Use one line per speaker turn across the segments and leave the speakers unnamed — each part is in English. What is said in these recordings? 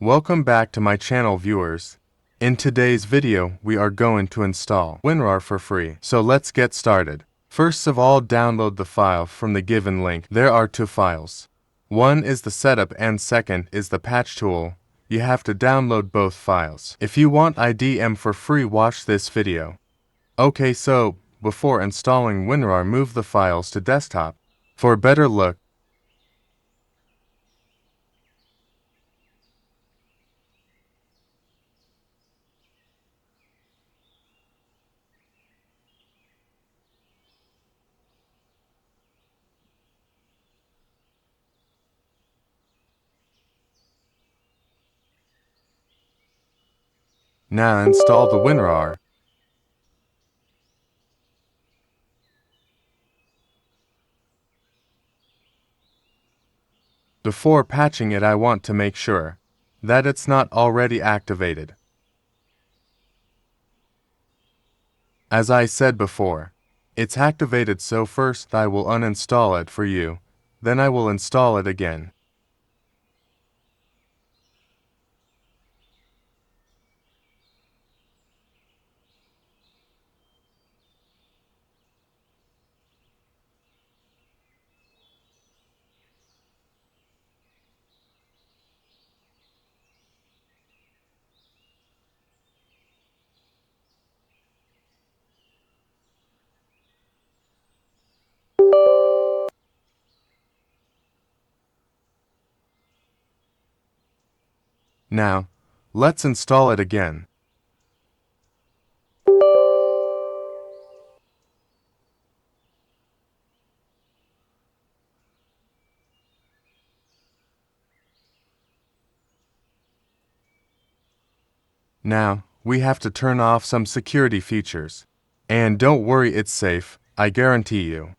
Welcome back to my channel, viewers. In today's video, we are going to install WinRAR for free. So let's get started. First of all, download the file from the given link. There are two files. One is the setup and second is the patch tool. You have to download both files. If you want IDM for free, watch this video. Okay, so before installing WinRAR, move the files to desktop. For a better look, now install the WinRAR. Before patching it, I want to make sure that it's not already activated. As I said before, it's activated, so first I will uninstall it for you, then I will install it again. Now, let's install it again. Now, we have to turn off some security features. And don't worry, it's safe, I guarantee you.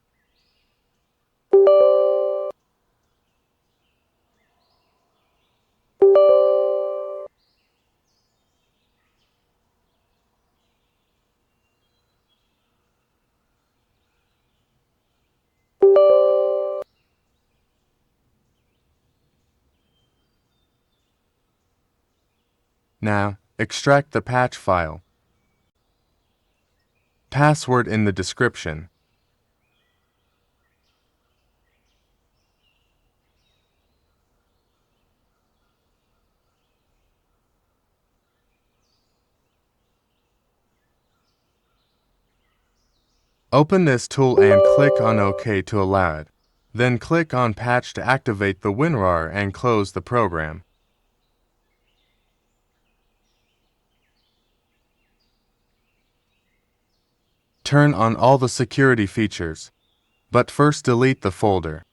Now, extract the patch file. Password in the description. Open this tool and click on OK to allow it. Then click on Patch to activate the WinRAR and close the program. Turn on all the security features, but first delete the folder.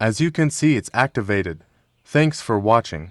As you can see, it's activated. Thanks for watching.